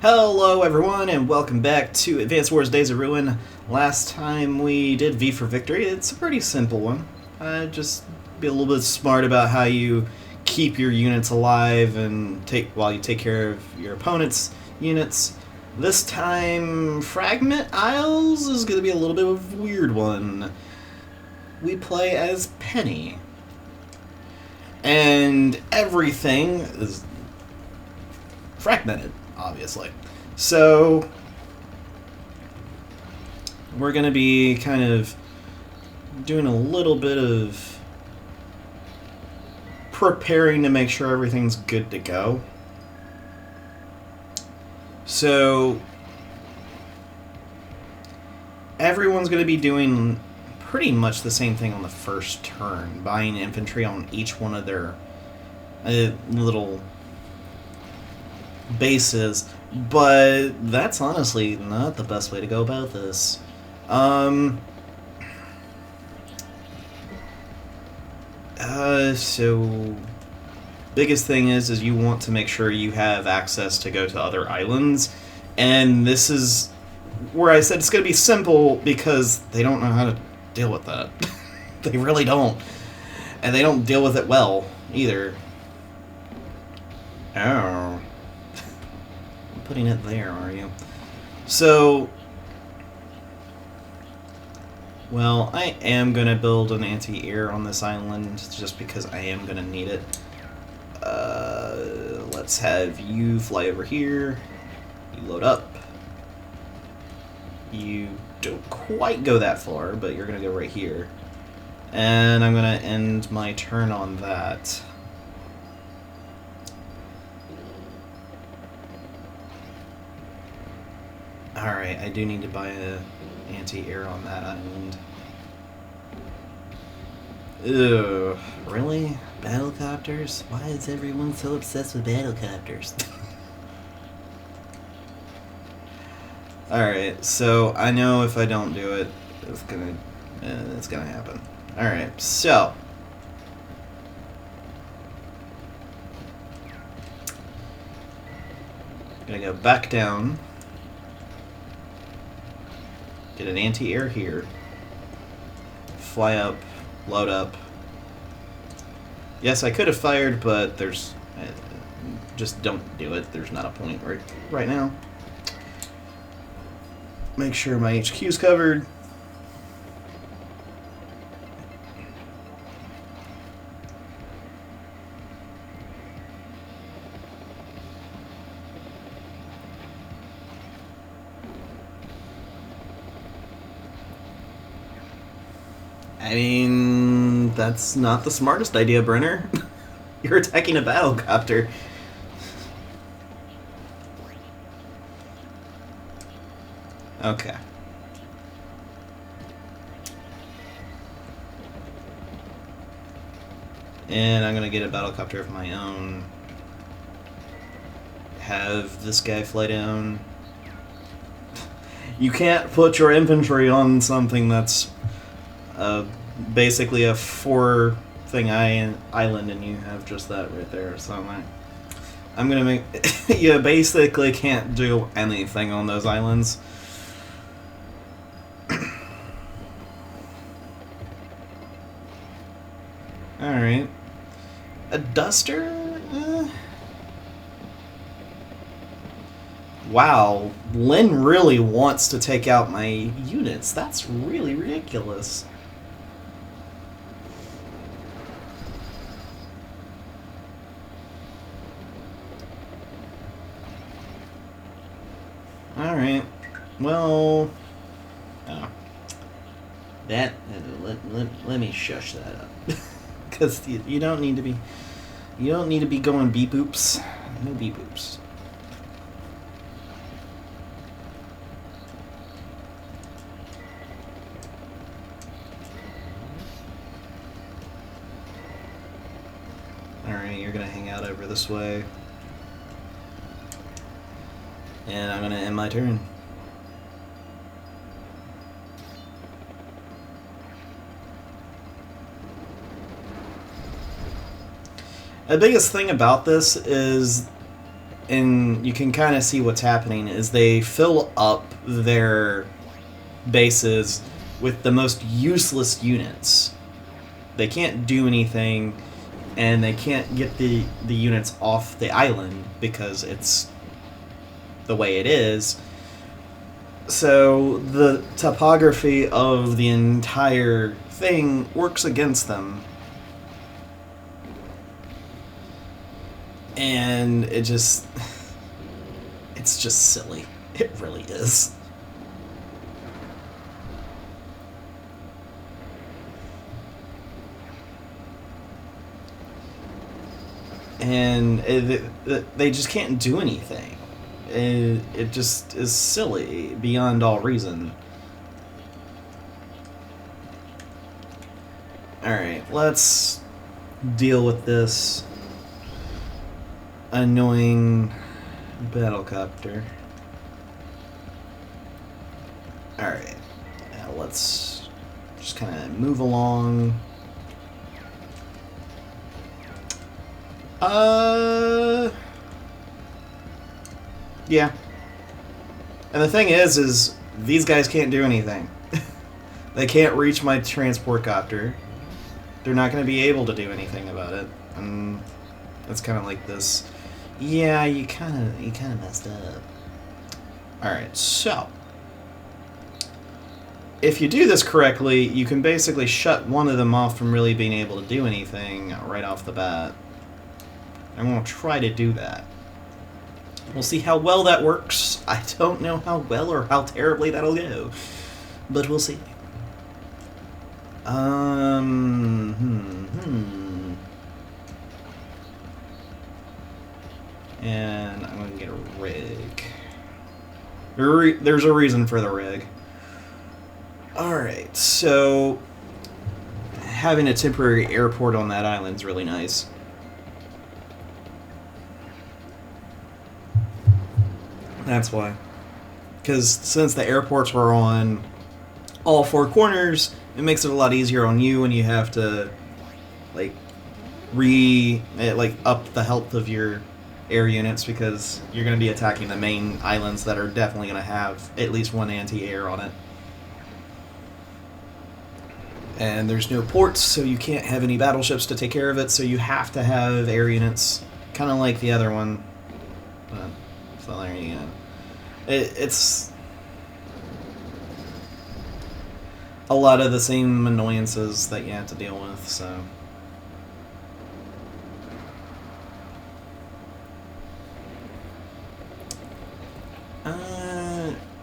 Hello everyone and welcome back to Advance Wars Days of Ruin. Last time we did V for Victory. It's a pretty simple one. Just be a little bit smart about how you keep your units alive and while you take care of your opponent's units. This time, Fragment Isles is going to be a little bit of a weird one. We play as Penny. And everything is fragmented, obviously. So we're going to be kind of doing a little bit of preparing to make sure everything's good to go. So everyone's going to be doing pretty much the same thing on the first turn, buying infantry on each one of their little bases, but that's honestly not the best way to go about this. So biggest thing is you want to make sure you have access to go to other islands, and this is where I said it's going to be simple because they don't know how to deal with that. They really don't, and they don't deal with it well either. Oh. Putting it there, are you? So, well, I am going to build an anti-air on this island just because I am going to need it. Let's have you fly over here. You load up. You don't quite go that far, but you're going to go right here. And I'm going to end my turn on that. Alright, I do need to buy an anti-air on that island. Ugh, really? Battlecopters? Why is everyone so obsessed with battlecopters? Alright, so I know if I don't do it, it's gonna happen. Alright, so gonna go back down. Get an anti-air here. Fly up, load up. Yes, I could have fired, but there's... just don't do it. There's not a point right now. Make sure my HQ's covered. I mean, that's not the smartest idea, Brenner. You're attacking a battlecopter. Okay. And I'm gonna get a battlecopter of my own. Have this guy fly down. You can't put your infantry on something that's basically a 4-thing island, and you have just that right there. So I'm gonna make you basically can't do anything on those islands. All right, a duster. Wow, Lynn really wants to take out my units. That's really ridiculous. Alright, well, oh. That, let me shush that up. Because you don't need to be, going beep oops. No beep oops. Alright, you're gonna hang out over this way. And I'm gonna end my turn. The biggest thing about this is and you can kind of see what's happening is they fill up their bases with the most useless units. They can't do anything, and they can't get the units off the island because it's the way it is. So the topography of the entire thing works against them. And it's just silly. It really is. And they just can't do anything. It just is silly beyond all reason. Alright, let's deal with this annoying battlecopter. Alright, now let's just kind of move along. Yeah. And the thing is these guys can't do anything. They can't reach my transport copter. They're not going to be able to do anything about it. And it's kind of like this. Yeah, you kind of messed up. Alright, so if you do this correctly, you can basically shut one of them off from really being able to do anything right off the bat. I'm going to try to do that. We'll see how well that works. I don't know how well or how terribly that'll go, but we'll see. And I'm going to get a rig. There's a reason for the rig. Alright, so having a temporary airport on that island is really nice. That's why. Because since the airports were on all four corners, it makes it a lot easier on you when you have to, like, up the health of your air units, because you're going to be attacking the main islands that are definitely going to have at least one anti-air on it. And there's no ports, so you can't have any battleships to take care of it, so you have to have air units, kind of like the other one. But, so there you go. It's a lot of the same annoyances that you have to deal with, so.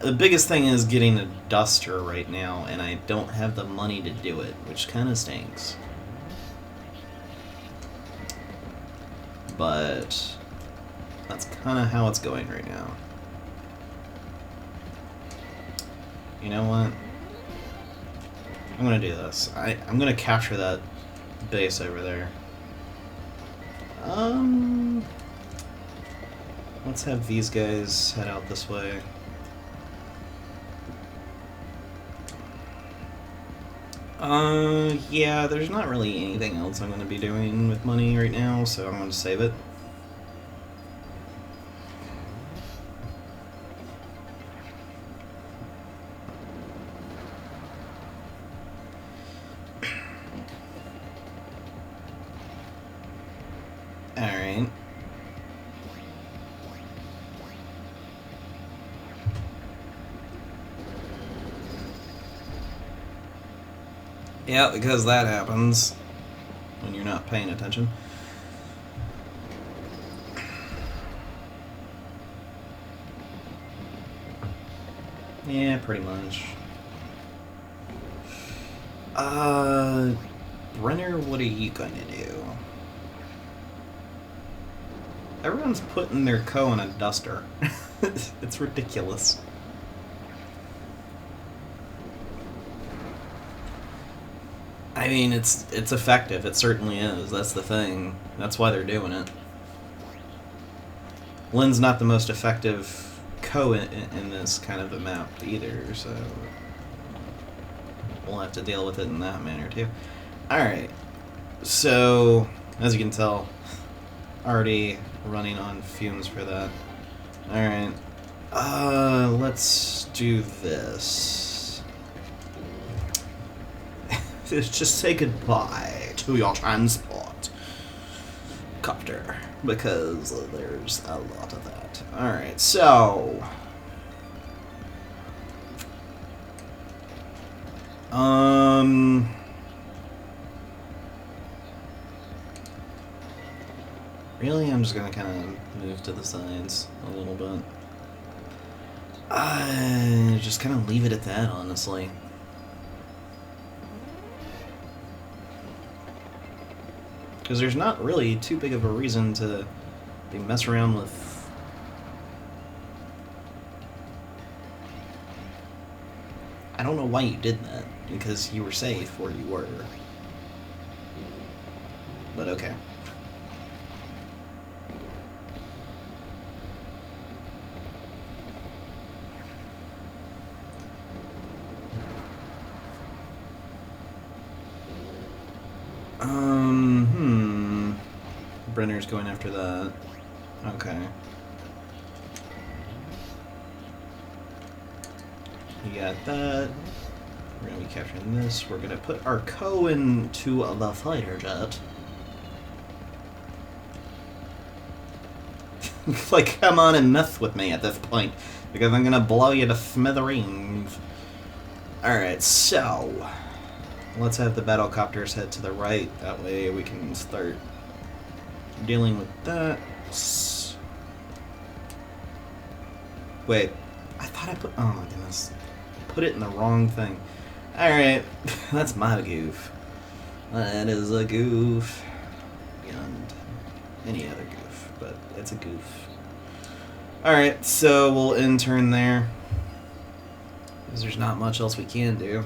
The biggest thing is getting a duster right now, and I don't have the money to do it, which kind of stinks. But that's kind of how it's going right now. You know what? I'm gonna do this. I'm gonna capture that base over there. Let's have these guys head out this way. Yeah, there's not really anything else I'm gonna be doing with money right now, so I'm gonna save it. Alright. Yeah, because that happens when you're not paying attention. Yeah, pretty much. Brenner, what are you gonna do? Everyone's putting their co in a duster. It's ridiculous. I mean, it's effective. It certainly is. That's the thing. That's why they're doing it. Lynn's not the most effective co in this kind of a map either, so we'll have to deal with it in that manner too. Alright, so as you can tell, already running on fumes for that. Alright. Let's do this. Just say goodbye to your transport copter, because there's a lot of that. Alright, so... Really, I'm just gonna kind of move to the sides a little bit. Just kind of leave it at that, honestly. Because there's not really too big of a reason to mess around with... I don't know why you did that, because you were safe where you were. But okay. Brenner's going after that. Okay. You got that. We're gonna be capturing this. We're gonna put our Co into the fighter jet. Like, come on and mess with me at this point, because I'm gonna blow you to smithereens. Alright, so... let's have the battlecopters head to the right. That way we can start dealing with that. Wait, I thought I put... oh my goodness. Put it in the wrong thing. Alright, that's my goof. That is a goof. Beyond any other goof, but it's a goof. Alright, so we'll intern there, because there's not much else we can do.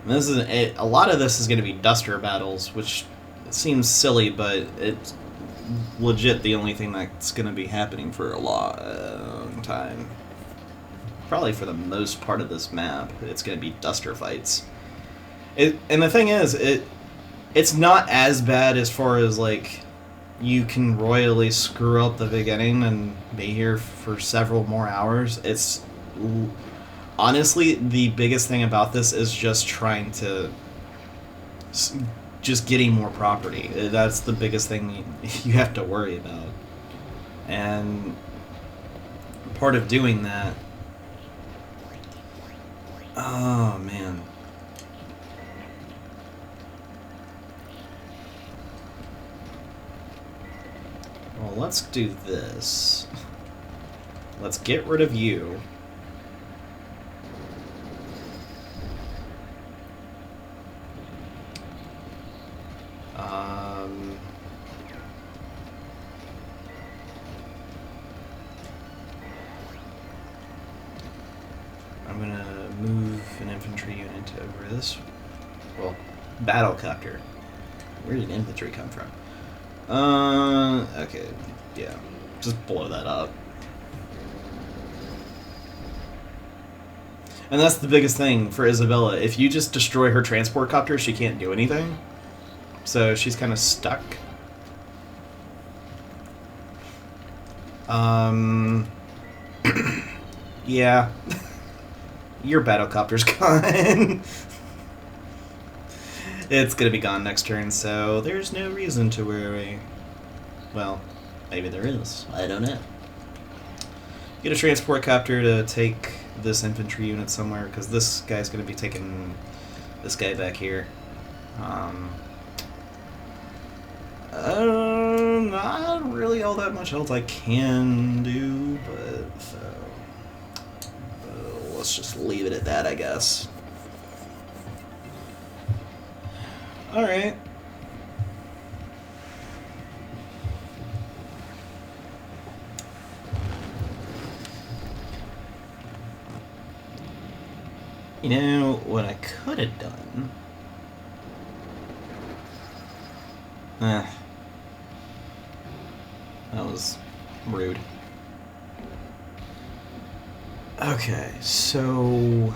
This is a lot of this is going to be duster battles, which seems silly, but it's legit the only thing that's going to be happening for a long time. Probably for the most part of this map, it's going to be duster fights. And the thing is, it's not as bad as far as, like, you can royally screw up the beginning and be here for several more hours. It's... honestly, the biggest thing about this is just trying to... just getting more property. That's the biggest thing you have to worry about. And part of doing that... oh, man. Well, let's do this. Let's get rid of you. I'm gonna move an infantry unit over this. Well, battlecopter. Where did infantry come from? Okay, yeah. Just blow that up. And that's the biggest thing for Isabella. If you just destroy her transport copter, she can't do anything. So she's kind of stuck. Yeah. Your battlecopter's gone. It's gonna be gone next turn, so there's no reason to worry. Well, maybe there is. I don't know. Get a transport copter to take this infantry unit somewhere, because this guy's gonna be taking this guy back here. Not really all that much else I can do, but so let's just leave it at that, I guess. Alright. You know, what I could have done... that was rude. Okay, so...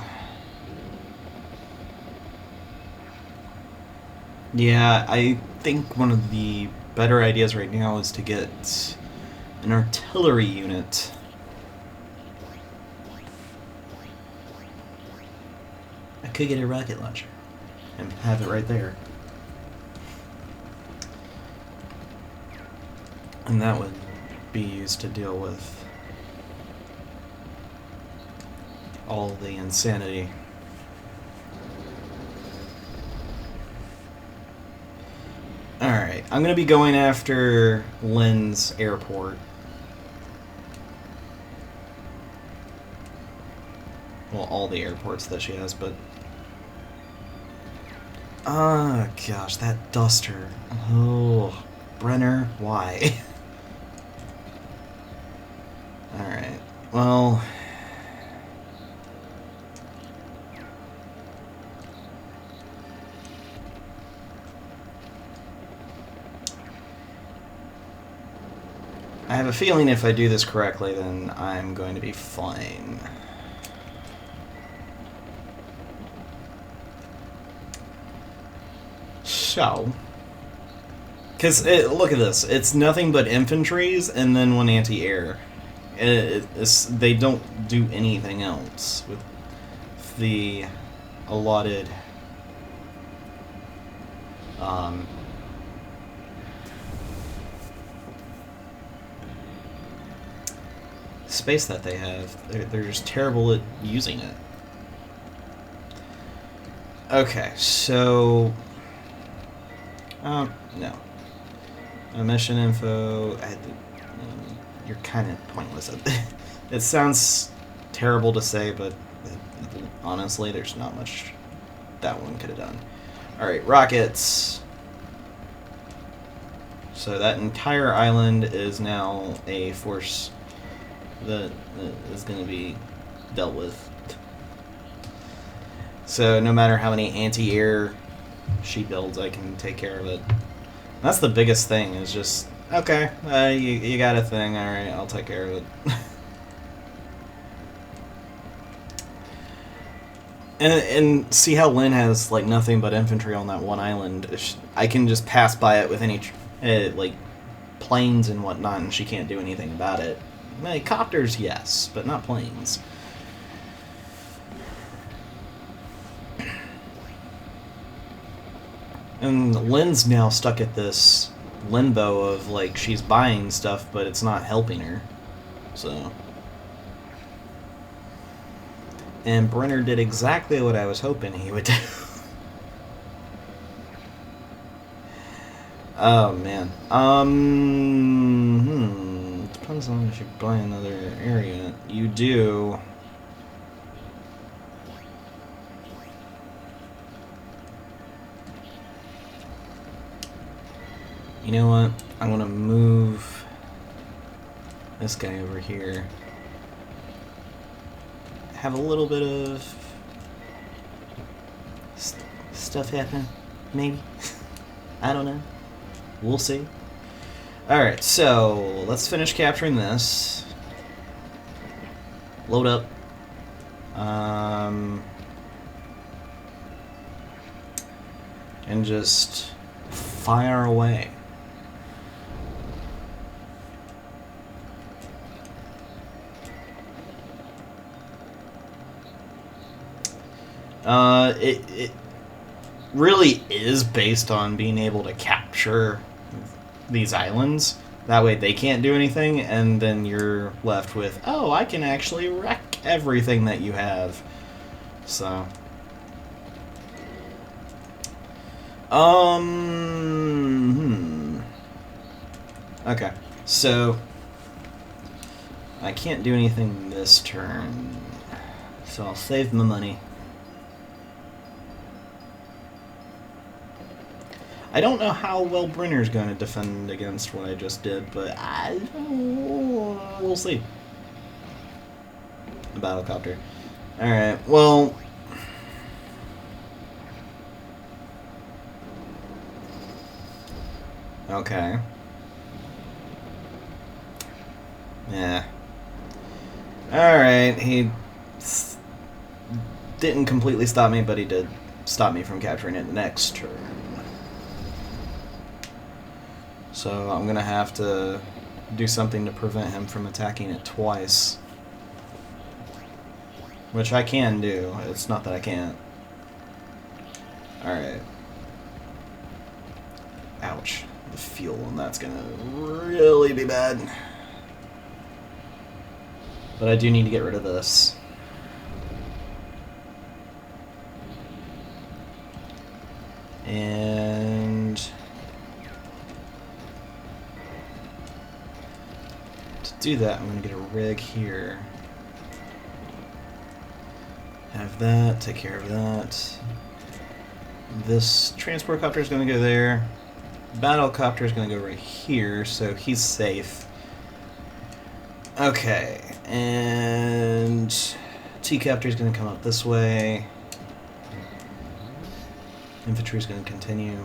Yeah, I think one of the better ideas right now is to get an artillery unit. I could get a rocket launcher and have it right there. And that would be used to deal with all the insanity. Alright, I'm going to be going after Lynn's airport. Well, all the airports that she has, but... Ah, gosh, that duster. Oh, Brenner, why? Alright, well... I have a feeling if I do this correctly, then I'm going to be fine. So... Because, look at this. It's nothing but infantries and then one anti-air. They don't do anything else with the allotted... space that they have. They're just terrible at using it. Okay, so... no. Mission info... you're kind of pointless at it. It sounds terrible to say, but honestly, there's not much that one could have done. Alright, rockets. So that entire island is now a force that is going to be dealt with. So no matter how many anti-air she builds, I can take care of it. That's the biggest thing, is just, okay, you got a thing, alright, I'll take care of it. and see how Lynn has, like, nothing but infantry on that one island. I can just pass by it with any, like, planes and whatnot, and she can't do anything about it. Copters, yes, but not planes. And Lynn's now stuck at this limbo of, like, she's buying stuff, but it's not helping her. So... And Brenner did exactly what I was hoping he would do. Oh, man. Depends on if you buy another area. You do. You know what? I'm gonna move this guy over here. Have a little bit of stuff happen, maybe. I don't know. We'll see. Alright, so let's finish capturing this. Load up. And just fire away. It really is based on being able to capture these islands. That way they can't do anything, and then you're left with, oh, I can actually wreck everything that you have. So... Okay, so... I can't do anything this turn, so I'll save my money. I don't know how well Brenner's going to defend against what I just did, but we'll see. The battlecopter. Alright, well... Okay. Yeah. Alright, he didn't completely stop me, but he did stop me from capturing it next turn. So I'm gonna have to do something to prevent him from attacking it twice. Which I can do. It's not that I can't. Alright. Ouch. The fuel on that's gonna really be bad. But I do need to get rid of this. And to do that, I'm going to get a rig here. Have that, take care of that. This transport copter is going to go there. Battle copter is going to go right here, so he's safe. Okay, and T-copter is going to come up this way. Infantry is going to continue.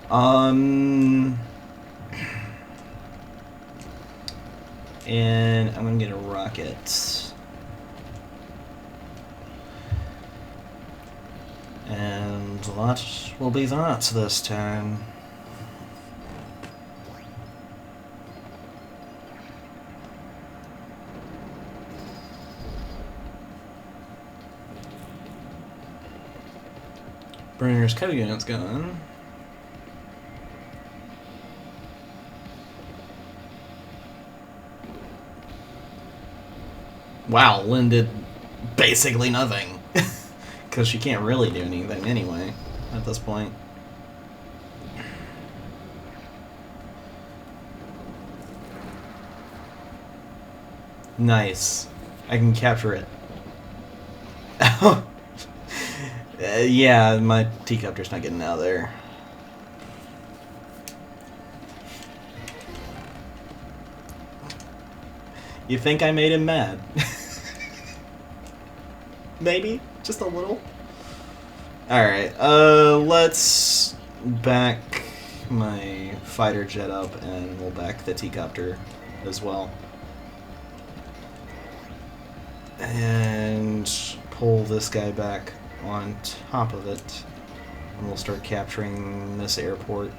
And I'm going to get a rocket. And that will be that this time. Bringer's co-unit's going. Wow, Lynn did basically nothing. Because she can't really do anything anyway, at this point. Nice. I can capture it. Yeah, my T-copter's not getting out of there. You think I made him mad? Maybe? Just a little? Alright, let's back my fighter jet up and we'll back the T-copter as well. And pull this guy back on top of it, and we'll start capturing this airport.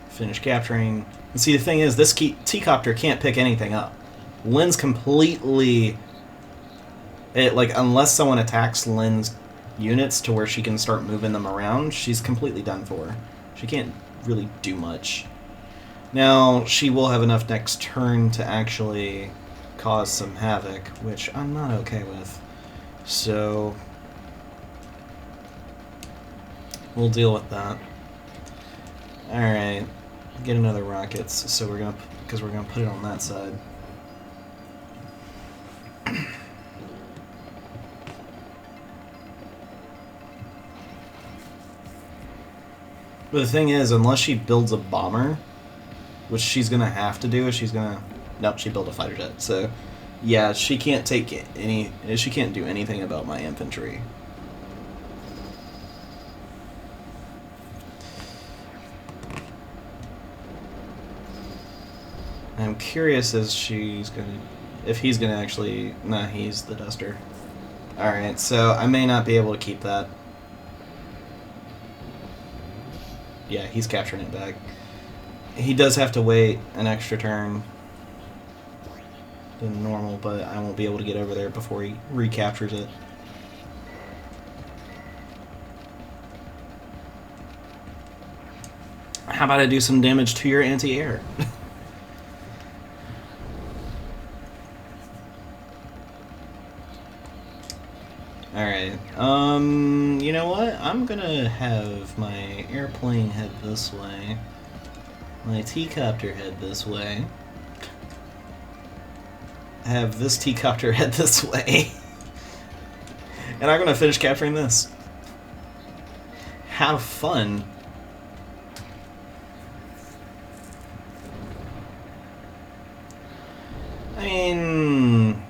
Finish capturing. And see, the thing is, this T-copter can't pick anything up. Lynn's completely... unless someone attacks Lynn's units to where she can start moving them around, she's completely done for. She can't really do much. Now, she will have enough next turn to actually cause some havoc, which I'm not okay with. So we'll deal with that. Alright, get another rockets, so because we're gonna put it on that side. But the thing is, unless she builds a bomber, which she's gonna have to do, is she's gonna... Nope, she built a fighter jet. So, yeah, she can't take any... She can't do anything about my infantry. I'm curious as she's gonna... If he's gonna actually... Nah, he's the duster. Alright, so I may not be able to keep that. Yeah, he's capturing it back. He does have to wait an extra turn than normal, but I won't be able to get over there before he recaptures it. How about I do some damage to your anti-air? Alright, you know what? I'm gonna have my airplane head this way. My T-copter head this way. Have this T-copter head this way. And I'm gonna finish capturing this. Have fun. I mean...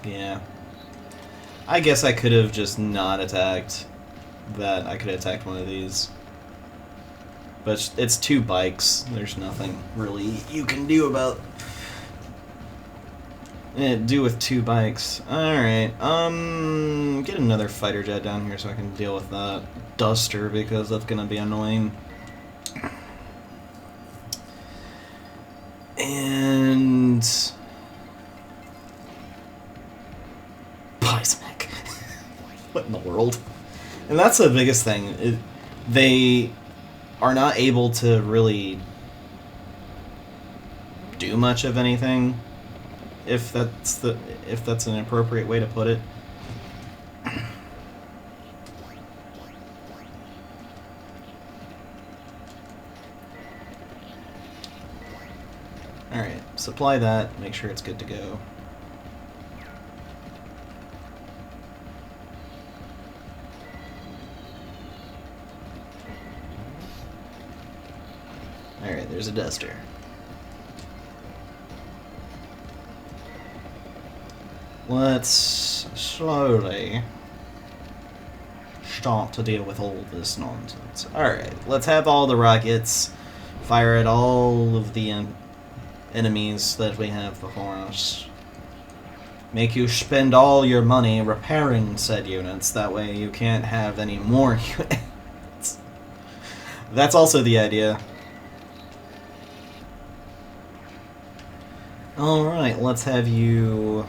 Yeah. I guess I could have just not attacked that. I could have attacked one of these. But it's two bikes. There's nothing really you can do about Do with 2 bikes. Alright, get another fighter jet down here so I can deal with that duster, because that's gonna be annoying. And... Pismic. What in the world? And that's the biggest thing. They are not able to really do much of anything, if that's an appropriate way to put it. Alright, supply that, make sure it's good to go. Alright, there's a duster. Let's slowly start to deal with all this nonsense. Alright, let's have all the rockets fire at all of the enemies that we have before us. Make you spend all your money repairing said units, that way you can't have any more units. That's also the idea. Alright, let's have you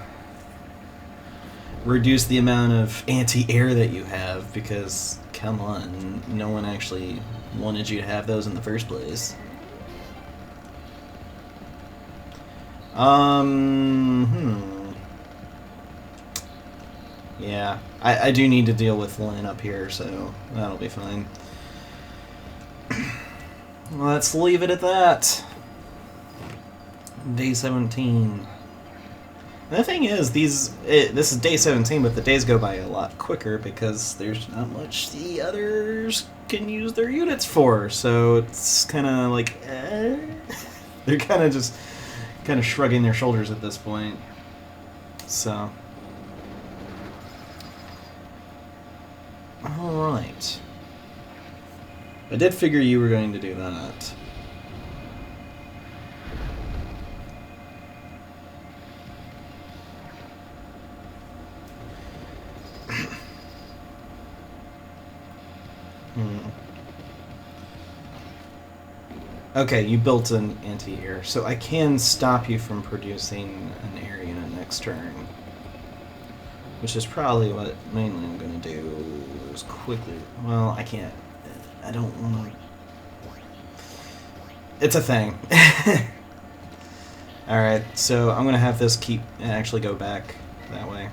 reduce the amount of anti-air that you have, because, come on, no one actually wanted you to have those in the first place. Yeah, I do need to deal with Lynn up here, so that'll be fine. Let's leave it at that. Day 17. The thing is, this is day 17, but the days go by a lot quicker because there's not much the others can use their units for, so it's kind of like, they're kind of shrugging their shoulders at this point. So, alright. I did figure you were going to do that. Okay, you built an anti-air, so I can stop you from producing an air unit next turn. Which is probably what mainly I'm going to do is quickly... Well, I can't. I don't want to... It's a thing. Alright, so I'm going to have this keep and actually go back that way.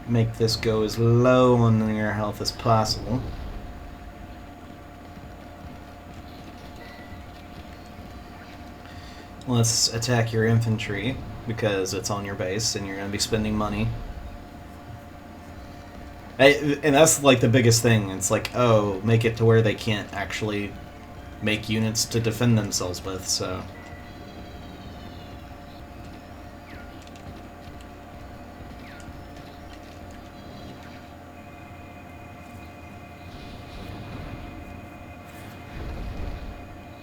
Make this go as low on your health as possible. Let's attack your infantry, because it's on your base and you're going to be spending money. And that's like the biggest thing. It's like, oh, make it to where they can't actually make units to defend themselves with, so...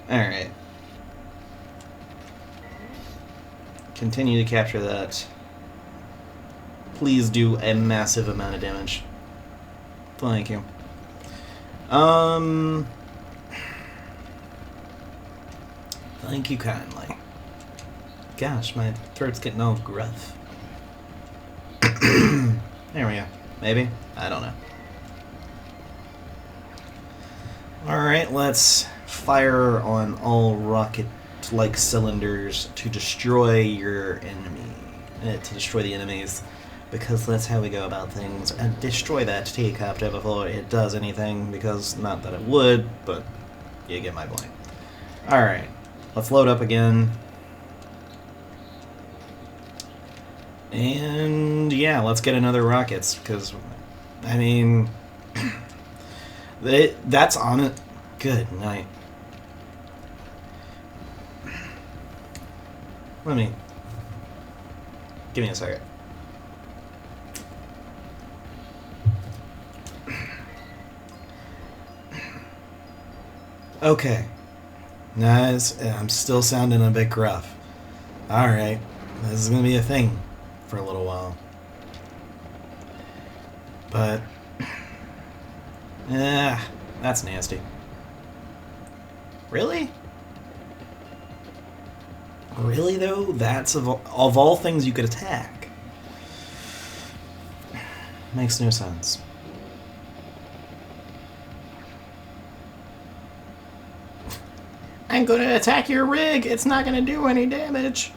Alright. Continue to capture that. Please do a massive amount of damage. Thank you. Thank you kindly. Gosh, my throat's getting all gruff. There we go. Maybe? I don't know. Alright, let's fire on all rocket-like cylinders to destroy your enemy. To destroy the enemies. Because that's how we go about things. And destroy that T-copter before it does anything, because not that it would, but you get my point. Alright, let's load up again. And yeah, let's get another rockets, because, I mean, that's on it. Good night. Give me a second. Okay. Nice. I'm still sounding a bit gruff. Alright. This is going to be a thing for a little while. But... that's nasty. Really? Really, though? That's of all things you could attack. Makes no sense. I'm gonna attack your rig! It's not gonna do any damage!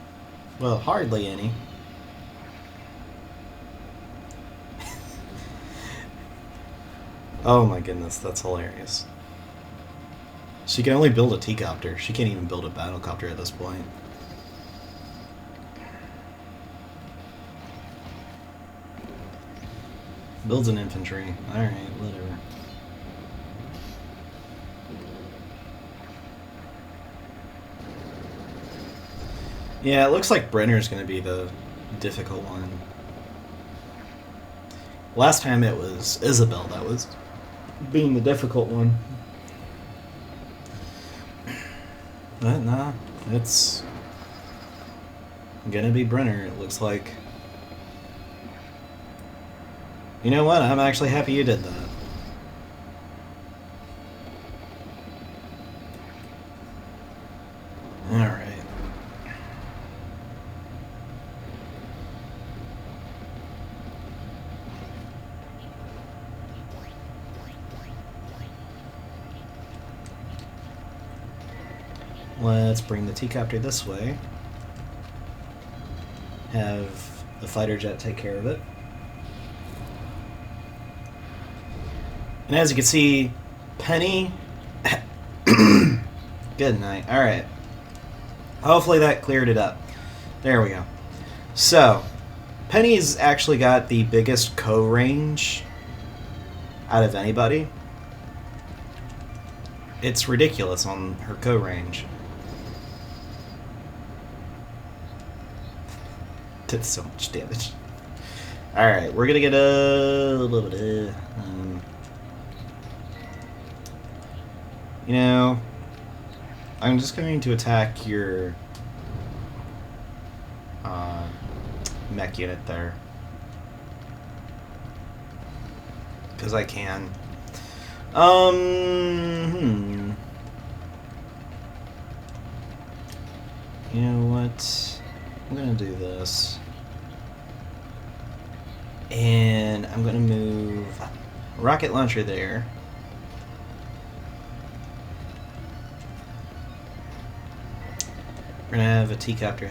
Well, hardly any. Oh my goodness, that's hilarious. She can only build a T-copter. She can't even build a battlecopter at this point. Builds an infantry. Alright, whatever. Yeah, it looks like Brenner's going to be the difficult one. Last time it was Isabel that was being the difficult one. But nah, it's going to be Brenner, it looks like. You know what? I'm actually happy you did that. Alright. Let's bring the T-copter this way. Have the fighter jet take care of it. And as you can see, Penny... Good night. Alright. Hopefully that cleared it up. There we go. So, Penny's actually got the biggest co-range out of anybody. It's ridiculous on her co-range. Did so much damage. Alright, we're gonna get a little bit of... you know, I'm just going to attack your mech unit there. Because I can. You know what? I'm going to do this. And I'm going to move rocket launcher there. We're going to have a T-copter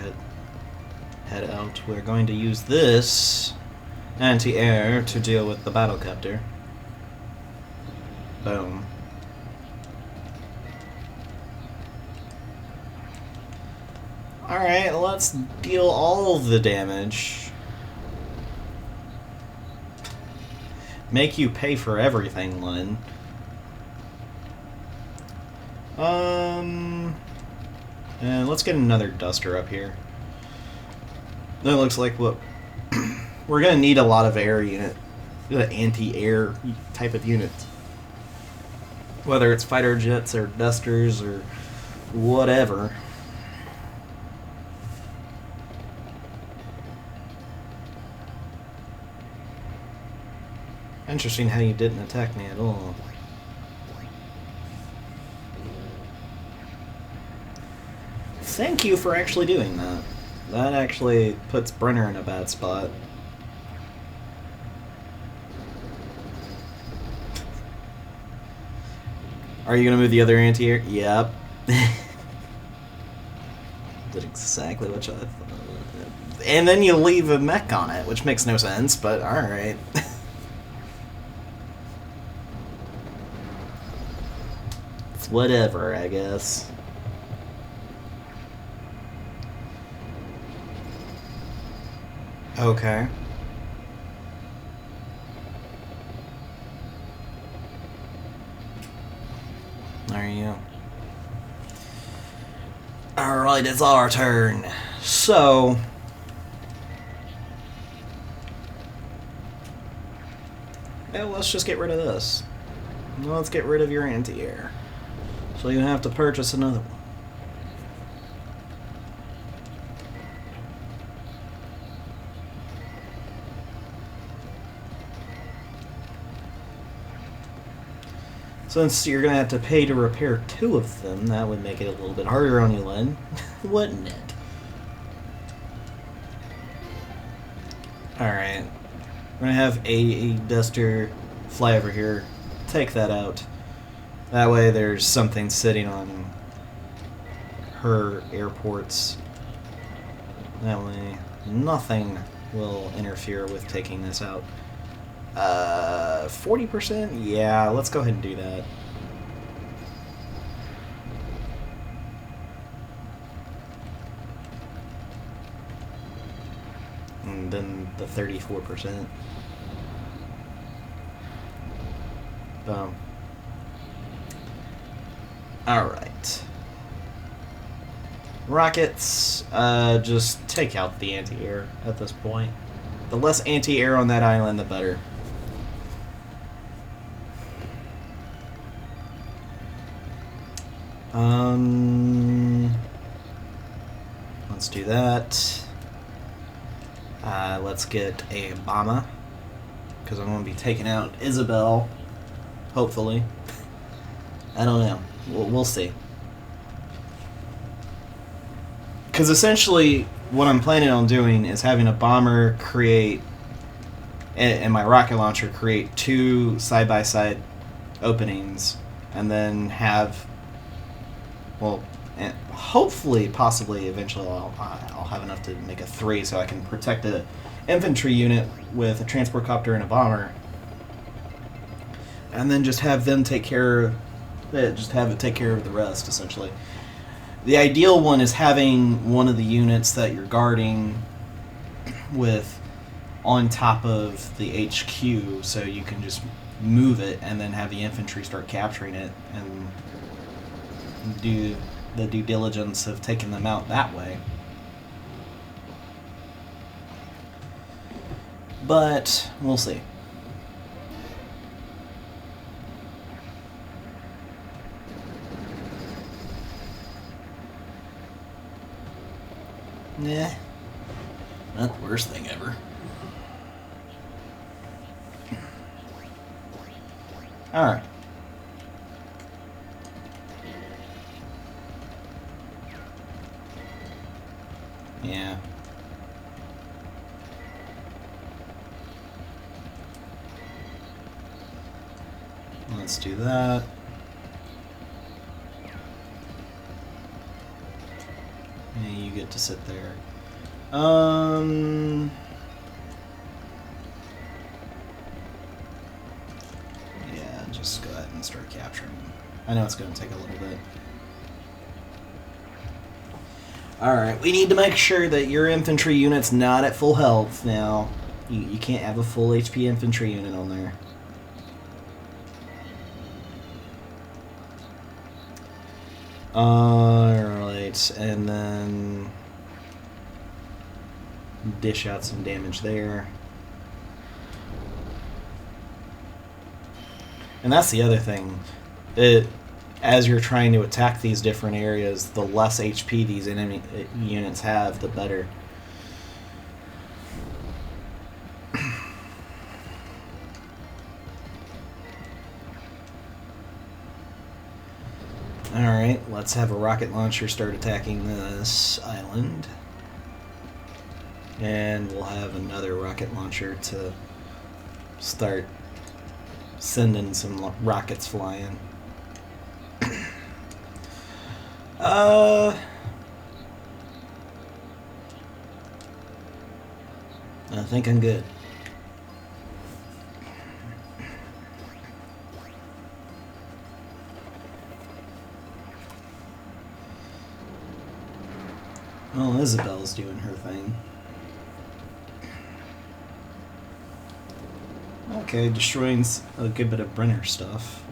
head out. We're going to use this anti-air to deal with the battlecopter. Boom. Alright, let's deal all of the damage. Make you pay for everything, Lynn. And let's get another duster up here. That looks like what... We're gonna need a lot of air unit. Anti-air type of unit. Whether it's fighter jets or dusters or whatever. Interesting how you didn't attack me at all. Thank you for actually doing that. That actually puts Brenner in a bad spot. Are you gonna move the other anti-air? Yep. Did exactly what I thought. And then you leave a mech on it, which makes no sense, but alright. It's whatever, I guess. Okay. There you go. Alright, it's our turn. So... yeah, let's just get rid of this. Let's get rid of your anti-air. So you have to purchase another one. Since you're going to have to pay to repair 2 of them, that would make it a little bit harder on you, Len. Wouldn't it? Alright. We're going to have a duster fly over here. Take that out. That way there's something sitting on her airports. That way nothing will interfere with taking this out. 40%? Yeah, let's go ahead and do that. And then the 34%. Boom. Alright. Rockets, just take out the anti-air at this point. The less anti-air on that island, the better. Let's do that. Let's get a bomber, because I'm going to be taking out Isabel, hopefully. I don't know. We'll see. Because essentially, what I'm planning on doing is having a bomber create, and my rocket launcher create 2 side-by-side openings, and then have, well, and hopefully, possibly, eventually, I'll have enough to make a 3, so I can protect an infantry unit with a transport copter and a bomber, and then just have them take care of it. Just have it take care of the rest, essentially. The ideal one is having one of the units that you're guarding with on top of the HQ, so you can just move it and then have the infantry start capturing it and do the due diligence of taking them out that way. But we'll see. Nah, not the worst thing ever. Alright. Yeah. Let's do that. Yeah, you get to sit there. Yeah, just go ahead and start capturing. I know it's going to take a little bit. Alright, we need to make sure that your infantry unit's not at full health now. You can't have a full HP infantry unit on there. Alright, and then dish out some damage there. And that's the other thing. As you're trying to attack these different areas, the less HP these enemy units have, the better. Alright, let's have a rocket launcher start attacking this island. And we'll have another rocket launcher to start sending some rockets flying. I think I'm good. Well, Isabel's doing her thing. Okay, destroying a good bit of Brenner stuff.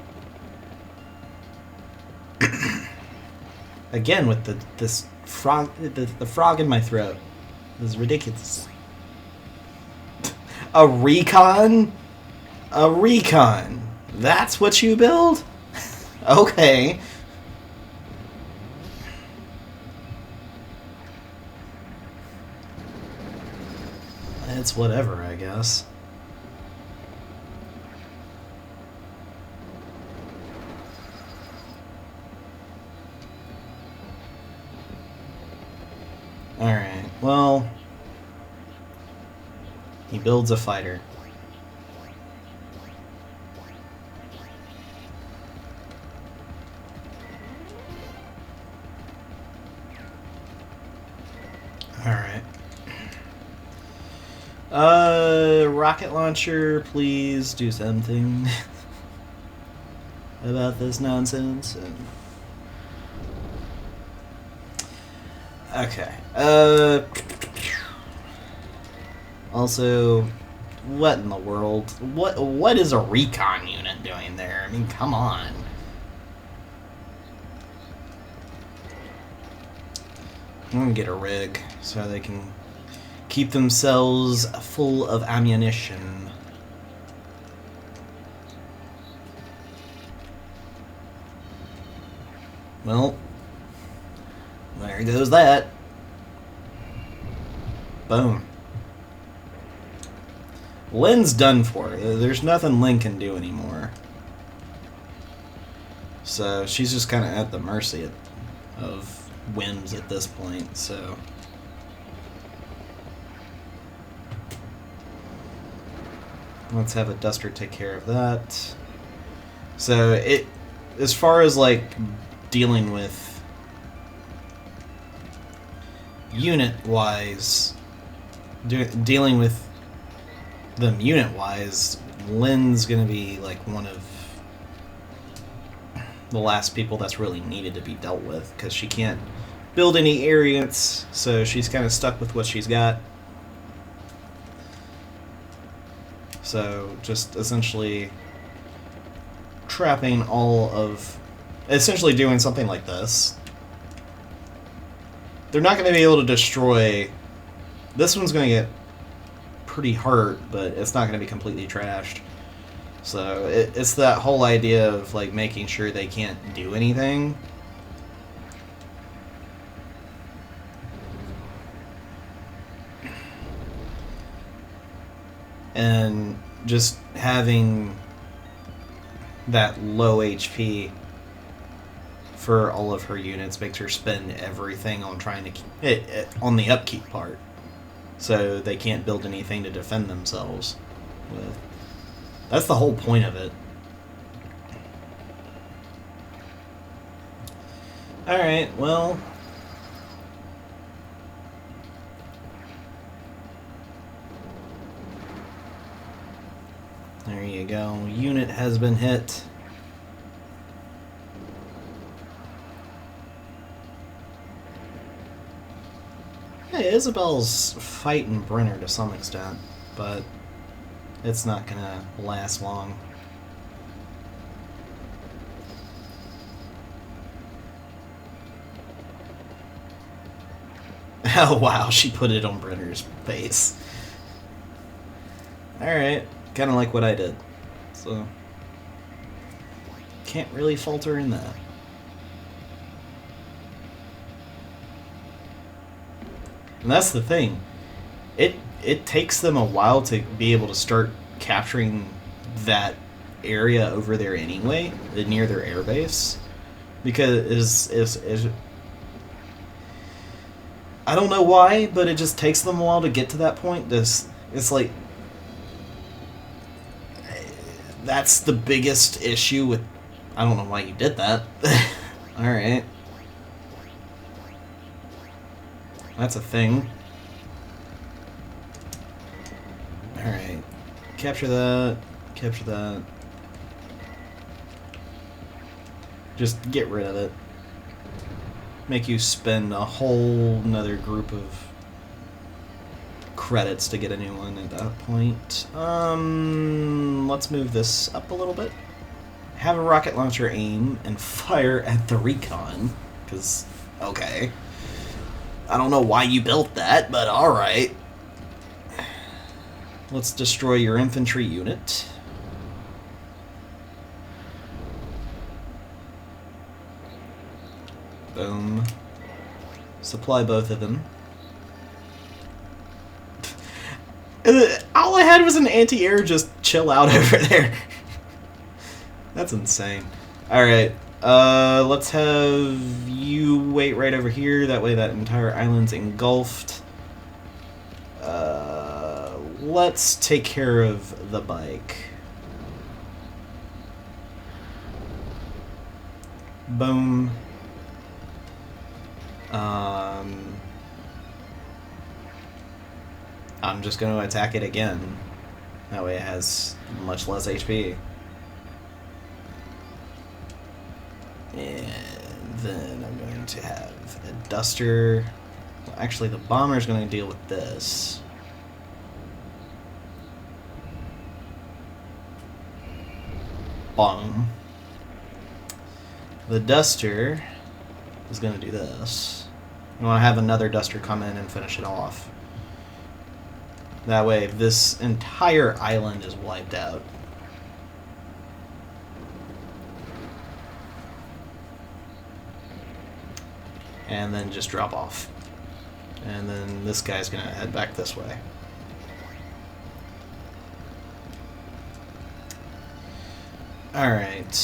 Again with this frog, the frog in my throat. This is ridiculous. A recon? A recon? That's what you build? Okay. It's whatever, I guess. Well, he builds a fighter. Alright. Rocket launcher, please do something about this nonsense. Okay. Also, what in the world? What is a recon unit doing there? I mean, come on. I'm gonna get a rig so they can keep themselves full of ammunition. Well, there goes that. Boom. Lynn's done for. There's nothing Lynn can do anymore. So she's just kind of at the mercy of whims at this point, so... Let's have a duster take care of that. So, as far as, like, dealing with unit-wise, dealing with them unit-wise, Lynn's gonna be, like, one of the last people that's really needed to be dealt with, because she can't build any areas, so she's kind of stuck with what she's got. So, just essentially trapping all of... Essentially doing something like this. They're not going to be able to destroy... This one's going to get pretty hurt, but it's not going to be completely trashed. So, it's that whole idea of, like, making sure they can't do anything. And just having that low HP for all of her units makes her spend everything on trying to keep on the upkeep part, so they can't build anything to defend themselves with. That's the whole point of it. Alright, well... There you go. Unit has been hit. Hey, Isabel's fighting Brenner to some extent, but it's not gonna last long. Oh wow, she put it on Brenner's face. Alright. Kind of like what I did, so can't really falter in that. And that's the thing. It takes them a while to be able to start capturing that area over there anyway, near their airbase, because I don't know why, but it just takes them a while to get to that point. It's like. That's the biggest issue with... I don't know why you did that. Alright. That's a thing. Alright. Capture that. Capture that. Just get rid of it. Make you spend a whole nother group of credits to get a new one at that point. Let's move this up a little bit. Have a rocket launcher aim and fire at the recon. Because, okay. I don't know why you built that, but alright. Let's destroy your infantry unit. Boom. Supply both of them. All I had was an anti-air just chill out over there. That's insane. Alright, let's have you wait right over here. That way that entire island's engulfed. Let's take care of the bike. Boom. I'm just going to attack it again. That way it has much less HP. And then I'm going to have a duster. Well, actually, the bomber's going to deal with this. Bong. The duster is going to do this. I want to have another duster come in and finish it off. That way, this entire island is wiped out. And then just drop off. And then this guy's going to head back this way. Alright.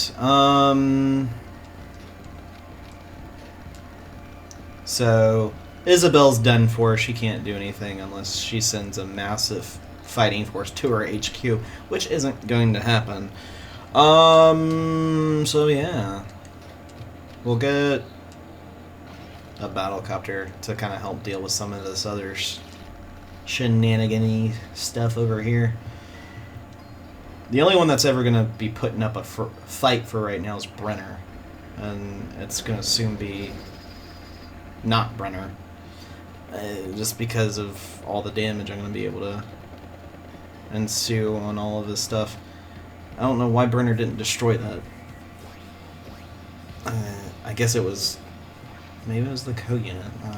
So, Isabel's done for. She can't do anything unless she sends a massive fighting force to her HQ, which isn't going to happen. So yeah. We'll get a battlecopter to kind of help deal with some of this other shenanigan-y stuff over here. The only one that's ever going to be putting up a fight for right now is Brenner. And it's going to soon be not Brenner. Just because of all the damage I'm going to be able to ensue on all of this stuff. I don't know why Brenner didn't destroy that. I guess it was... Maybe it was the co-unit. I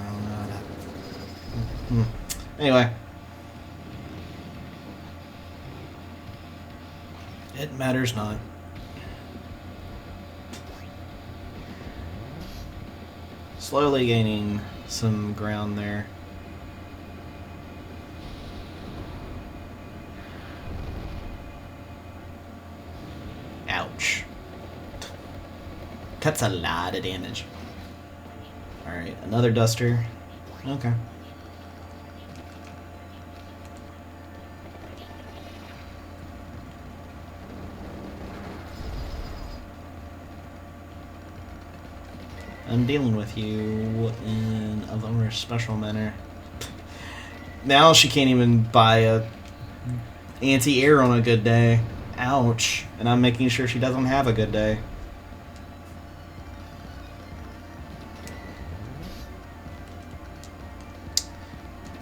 don't know. Anyway. It matters not. Slowly gaining some ground there. Ouch. That's a lot of damage. Alright, another duster. Okay. I'm dealing with you in a more special manner. Now she can't even buy a anti-air on a good day. Ouch. And I'm making sure she doesn't have a good day.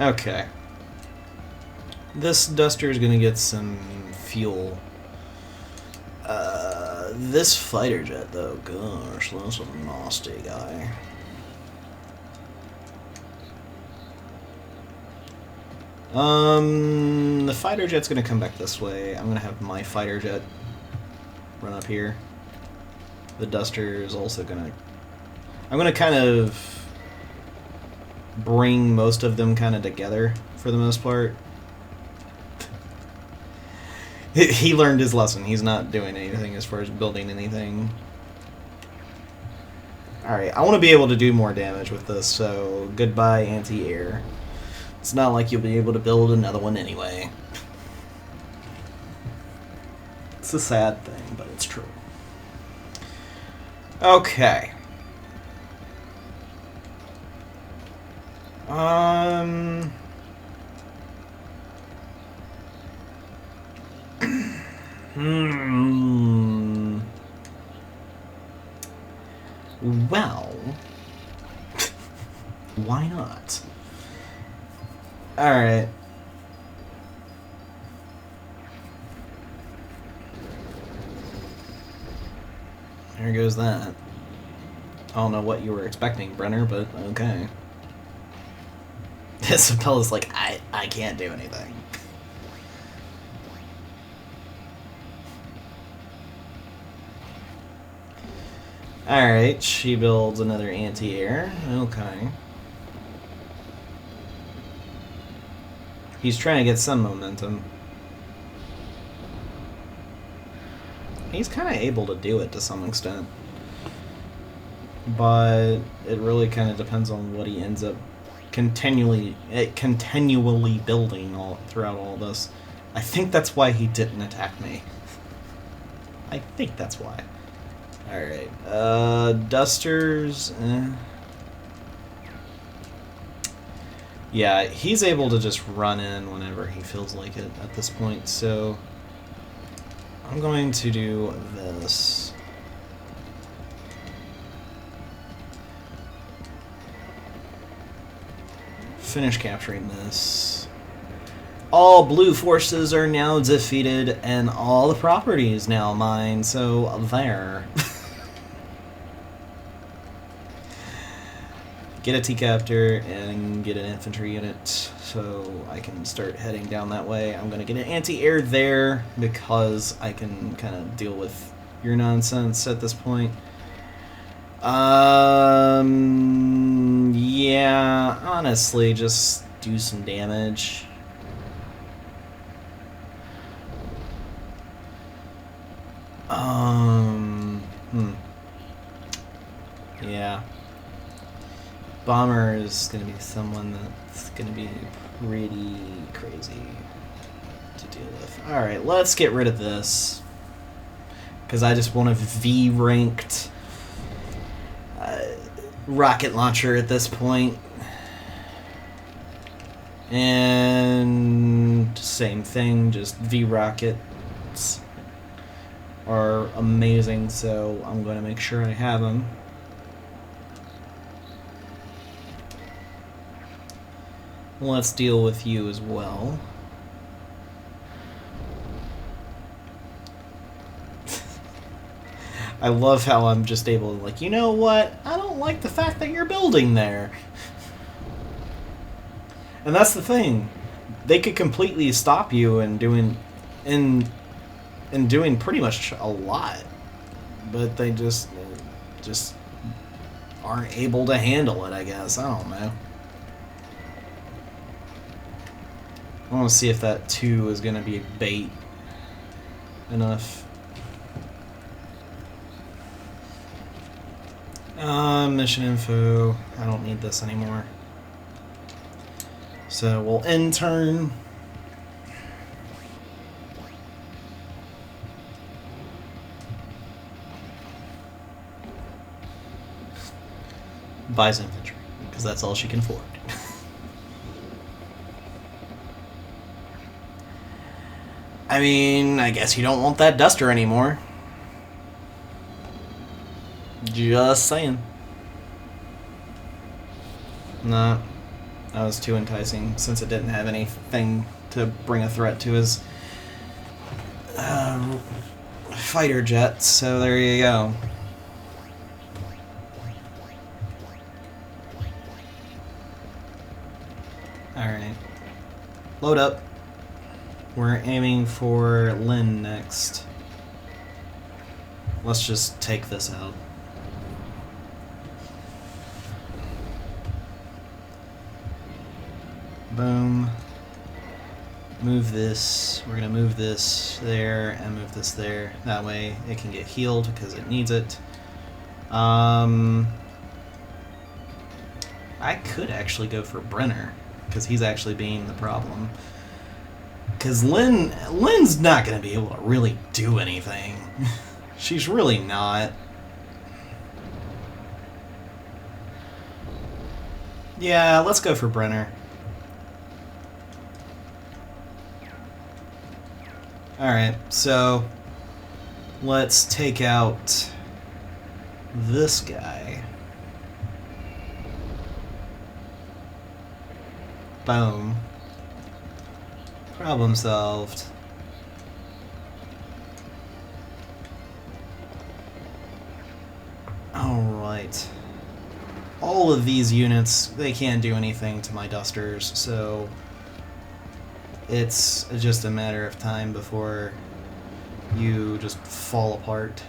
Okay. This duster is gonna get some fuel. This fighter jet, though, gosh, that's a nasty guy. The fighter jet's gonna come back this way. I'm gonna have my fighter jet run up here. The duster is also gonna... I'm gonna kind of bring most of them kind of together for the most part. He learned his lesson. He's not doing anything as far as building anything. Alright, I want to be able to do more damage with this, so goodbye anti-air. It's not like you'll be able to build another one anyway. It's a sad thing, but it's true. Okay. Well, why not? Alright. There goes that. I don't know what you were expecting, Brenner, but okay. Isabella's like, I can't do anything. Alright, she builds another anti-air. Okay. He's trying to get some momentum. He's kind of able to do it to some extent. But it really kind of depends on what he ends up continually building all throughout all this. I think that's why he didn't attack me. I think that's why. Alright, Dusters... Yeah, he's able to just run in whenever he feels like it at this point, so... I'm going to do this. Finish capturing this. All blue forces are now defeated, and all the property is now mine, so there. Get a T-Captor and get an infantry unit, so I can start heading down that way. I'm going to get an anti-air there, because I can kind of deal with your nonsense at this point. Yeah, honestly, just do some damage. Yeah. Bomber is going to be someone that's going to be pretty crazy to deal with. Alright, let's get rid of this. Because I just want a V-ranked rocket launcher at this point. And same thing, just V-rockets are amazing, so I'm going to make sure I have them. Let's deal with you as well. I love how I'm just able to, like, you know what? I don't like the fact that you're building there. And that's the thing. They could completely stop you in doing pretty much a lot. But they just aren't able to handle it, I guess. I don't know. I want to see if that 2 is going to be bait enough. Mission info. I don't need this anymore. So we'll end turn. Buys infantry, because that's all she can afford. I mean, I guess you don't want that duster anymore. Just saying. Nah, that was too enticing since it didn't have anything to bring a threat to his fighter jets, so there you go. Alright. Load up. We're aiming for Lynn next. Let's just take this out. Boom. Move this. We're going to move this there and move this there. That way it can get healed because it needs it. I could actually go for Brenner because he's actually being the problem. Because Lynn's not going to be able to really do anything. She's really not. Yeah, let's go for Brenner. Alright, so let's take out this guy. Boom. Problem solved. Alright. All of these units, they can't do anything to my dusters, so it's just a matter of time before you just fall apart.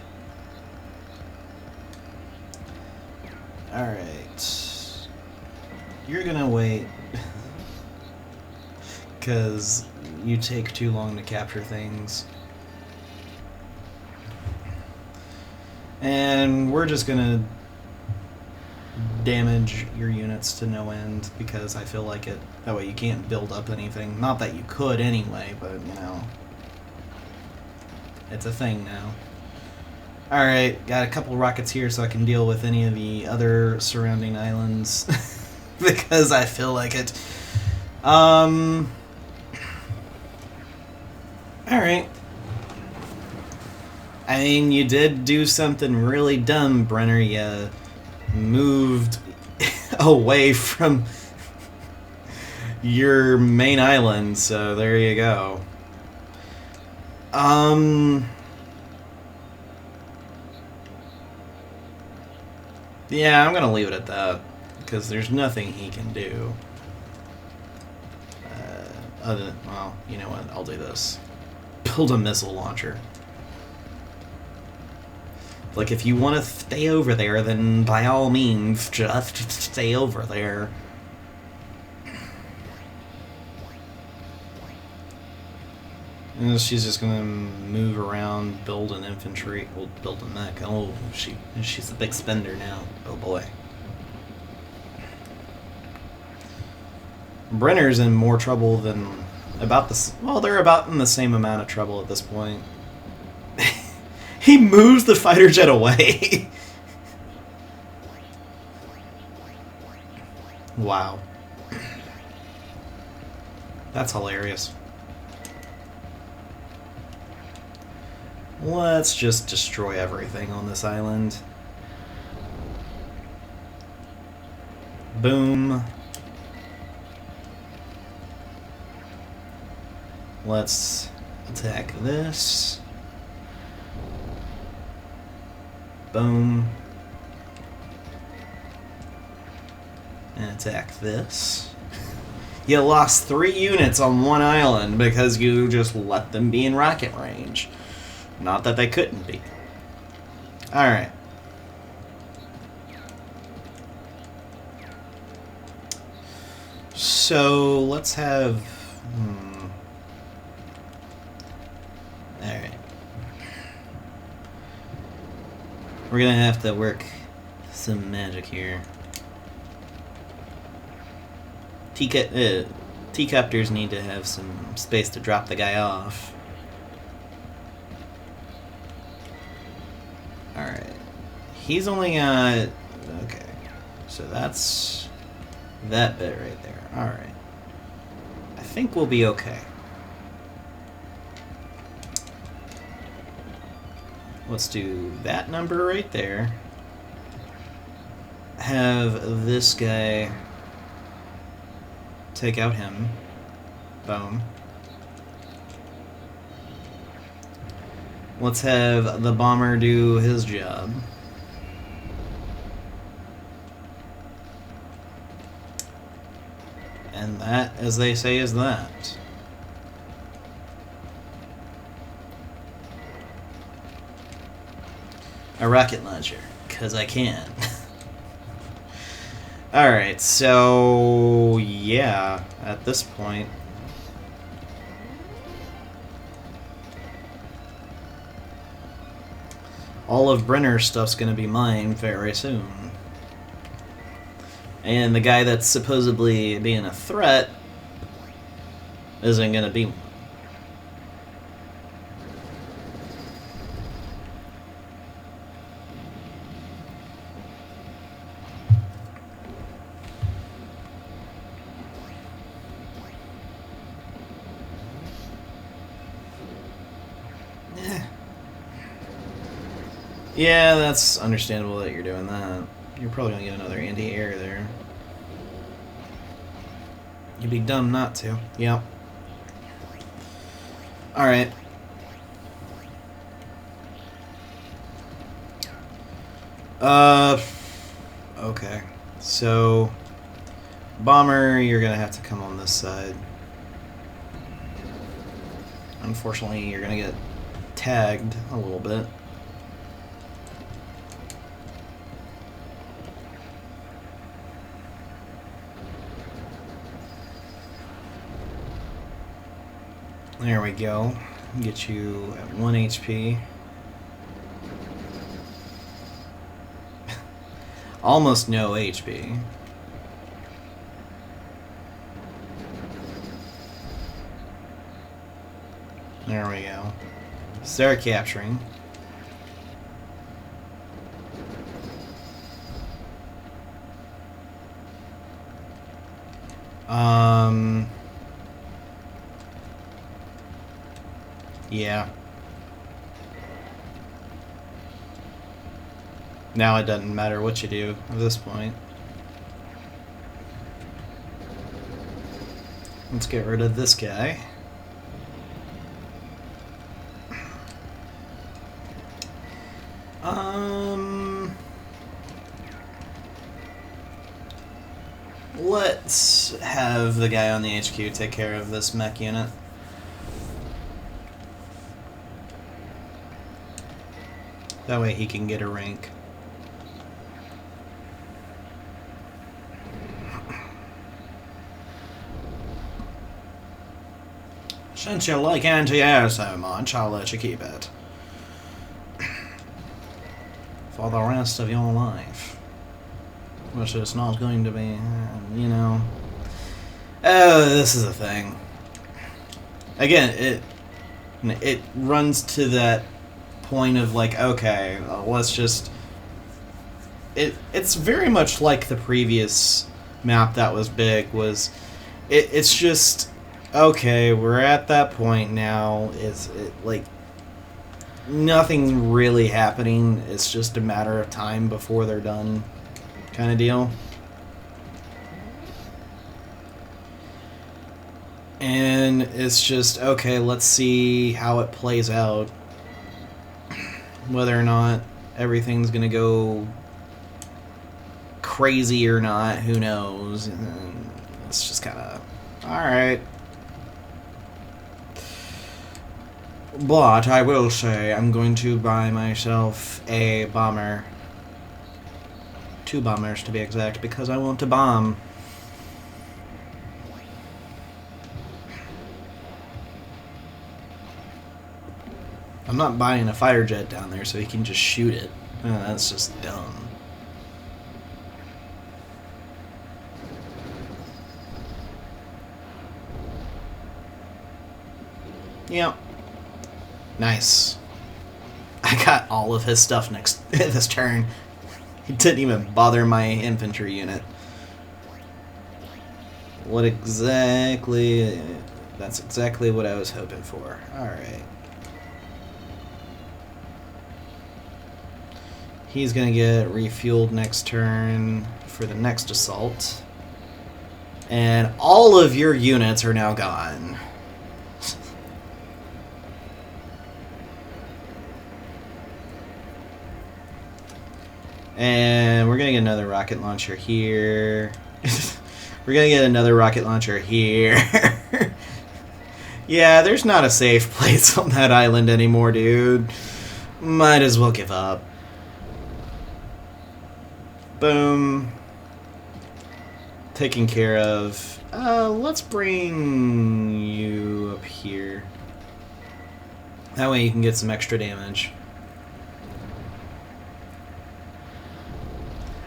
Alright. You're gonna wait. Because you take too long to capture things. And we're just gonna damage your units to no end, because I feel like it. That way you can't build up anything. Not that you could anyway, but you know, it's a thing now. Alright, got a couple rockets here so I can deal with any of the other surrounding islands. Because I feel like it. Alright. I mean, you did do something really dumb, Brenner. You moved away from your main island, so there you go. Yeah, I'm gonna leave it at that, because there's nothing he can do. Well, you know what, I'll do this. Build a missile launcher. Like, if you want to stay over there, then by all means, just stay over there. And she's just gonna move around, build an infantry, well, build a mech. Oh, she's a big spender now. Oh boy. Brenner's in more trouble than about this. Well, they're about in the same amount of trouble at this point. He moves the fighter jet away. Wow. That's hilarious. Let's just destroy everything on this island. Boom. Let's attack this. Boom. And attack this. You lost 3 units on one island because you just let them be in rocket range. Not that they couldn't be. Alright. So, let's have... Alright. We're gonna have to work some magic here. T-copters need to have some space to drop the guy off. Alright. He's only got... Okay. So that's... that bit right there. Alright. I think we'll be okay. Let's do that number right there. Have this guy take out him. Boom. Let's have the bomber do his job. And that, as they say, is that. A rocket launcher, 'cause I can. Alright, so yeah, at this point all of Brenner's stuff's gonna be mine very soon. And the guy that's supposedly being a threat isn't gonna be one. Yeah, that's understandable that you're doing that. You're probably gonna get another anti-air there. You'd be dumb not to. Yep. Alright. Okay. So, bomber, you're gonna have to come on this side. Unfortunately, you're gonna get tagged a little bit. There we go. Get you at 1 HP. almost no HP. There we go. Start capturing. Yeah. Now it doesn't matter what you do at this point. Let's get rid of this guy. Let's have the guy on the HQ take care of this mech unit. That way he can get a rank. Since you like anti-air so much, I'll let you keep it. For the rest of your life. Which is not going to be, you know... Oh, this is a thing. Again, it runs to that point of like, okay, let's just... It's very much like the previous map that was big, was... It's just... Okay, we're at that point now. Like... Nothing's really happening. It's just a matter of time before they're done. Kind of deal. And it's just, okay, let's see how it plays out. Whether or not everything's gonna go crazy or not, who knows. And it's just kind of, alright. But I will say, I'm going to buy myself a bomber. 2 bombers to be exact, because I want to bomb. I'm not buying a fighter jet down there so he can just shoot it. That's just dumb. Yep. Nice. I got all of his stuff next this turn. He didn't even bother my infantry unit. What exactly... That's exactly what I was hoping for. Alright. He's gonna get refueled next turn for the next assault. And all of your units are now gone. And we're gonna get another rocket launcher here. We're gonna get another rocket launcher here. Yeah, there's not a safe place on that island anymore, dude. Might as well give up. Boom. Taken care of. Let's bring you up here. That way you can get some extra damage.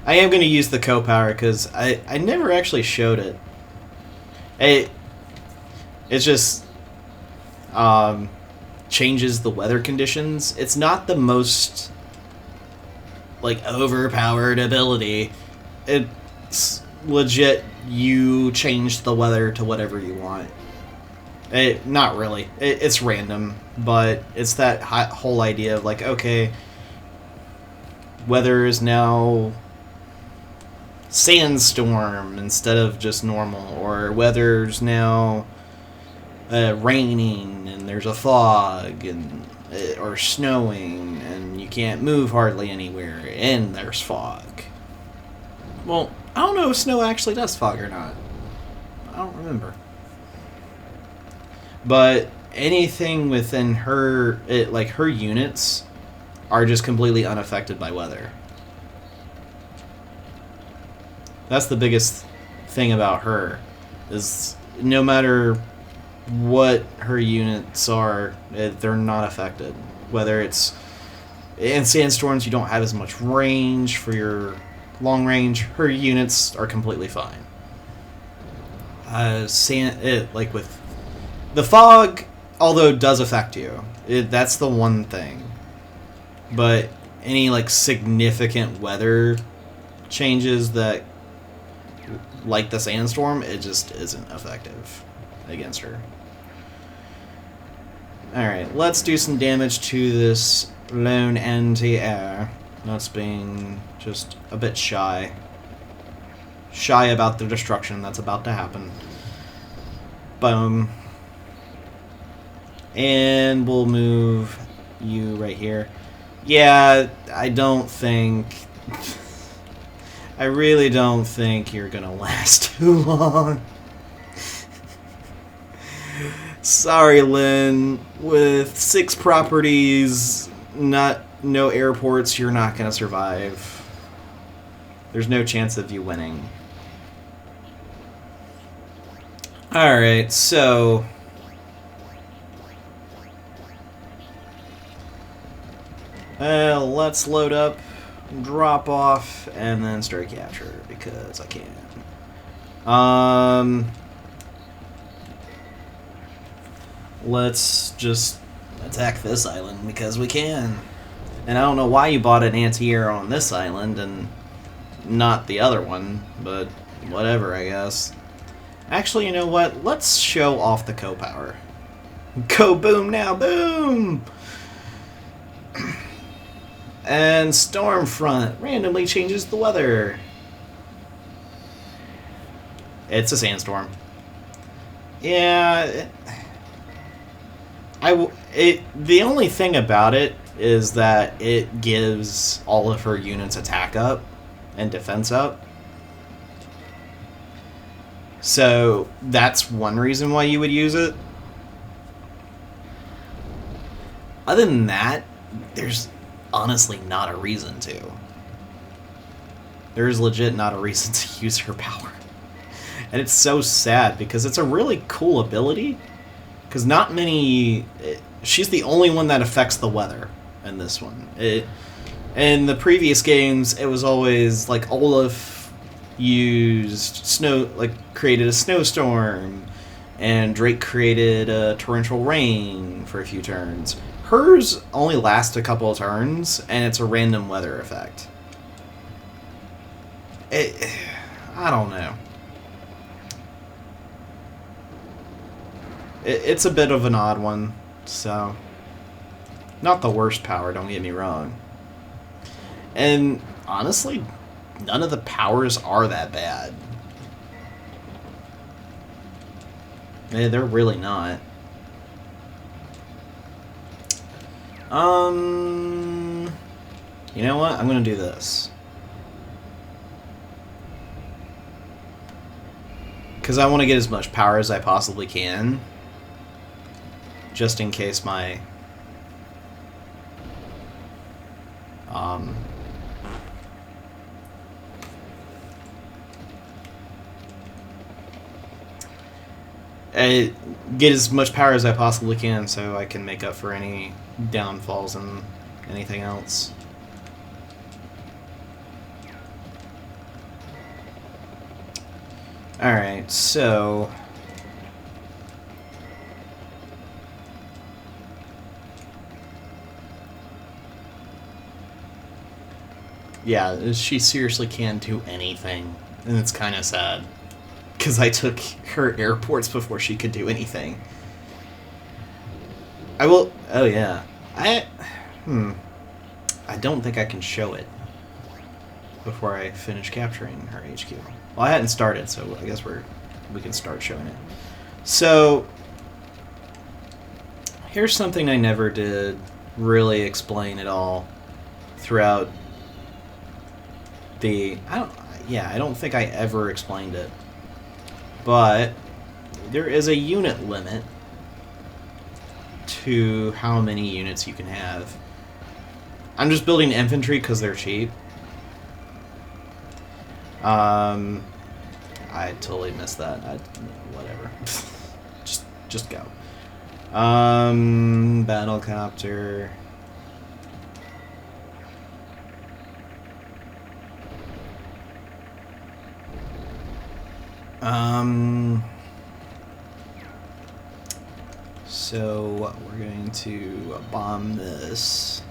I am going to use the co-power because I never actually showed it. It just changes the weather conditions. It's not the most like overpowered ability. It's legit, you change the weather to whatever you want. Not really. It's random, but it's that whole idea of like, okay, weather is now sandstorm instead of just normal, or weather's now raining and there's a fog, and or snowing and you can't move hardly anywhere and there's fog. Well, I don't know if snow actually does fog or not. I don't remember. But anything within her, like her units, are just completely unaffected by weather. That's the biggest thing about her, is no matter what her units are, they're not affected. Whether it's in sandstorms, you don't have as much range for your long range, her units are completely fine. Like with the fog, although it does affect you, that's the one thing. But any like significant weather changes that, like the sandstorm, it just isn't effective against her. Alright, let's do some damage to this lone anti-air. That's being just a bit shy. Shy about the destruction that's about to happen. Boom. And we'll move you right here. Yeah, I don't think... I really don't think you're gonna last too long. Sorry, Lynn. With 6 properties, no airports, you're not gonna survive. There's no chance of you winning. Alright, so... let's load up, drop off, and then start capture, because I can. Let's just attack this island, because we can. And I don't know why you bought an anti-air on this island, and not the other one, but whatever, I guess. Actually, you know what? Let's show off the co-power. Go boom now, boom! And storm front randomly changes the weather. It's a sandstorm. Yeah, the only thing about it is that it gives all of her units attack up and defense up. So that's one reason why you would use it. Other than that, there's honestly not a reason to. There's legit not a reason to use her power. And it's so sad because it's a really cool ability. Because not many... she's the only one that affects the weather in this one. In the previous games, it was always like Olaf used created a snowstorm, and Drake created a torrential rain for a few turns. Hers only lasts a couple of turns, and it's a random weather effect. I don't know. It's a bit of an odd one, so... Not the worst power, don't get me wrong. And, honestly, none of the powers are that bad. They're really not. You know what? I'm gonna do this. Because I want to get as much power as I possibly can. Just in case my... I get as much power as I possibly can so I can make up for any downfalls and anything else. Alright, so... yeah, she seriously can't do anything, and it's kind of sad. Because I took her airports before she could do anything. I will... oh, yeah. I don't think I can show it before I finish capturing her HQ. Well, I hadn't started, so I guess we can start showing it. So, here's something I never did really explain at all throughout the... I don't think I ever explained it. But there is a unit limit to how many units you can have. I'm just building infantry because they're cheap. I totally missed that. Whatever. just go. So we're going to bomb this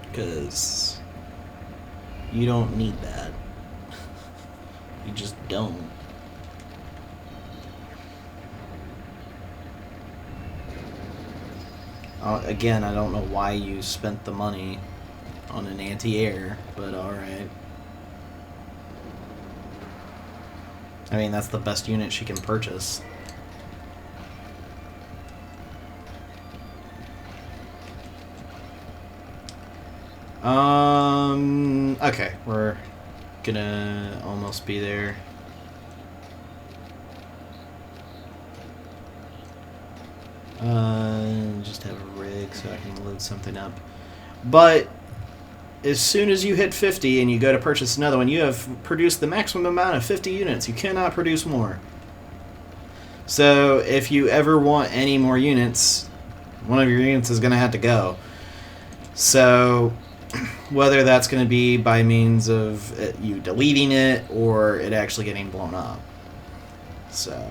because you don't need that. You just don't. Again, I don't know why you spent the money on an anti-air, but alright. I mean, that's the best unit she can purchase. Okay, we're gonna almost be there. Just have a rig so I can load something up. But as soon as you hit 50 and you go to purchase another one, you have produced the maximum amount of 50 units. You cannot produce more. So if you ever want any more units, one of your units is going to have to go. So whether that's going to be by means of you deleting it or it actually getting blown up. So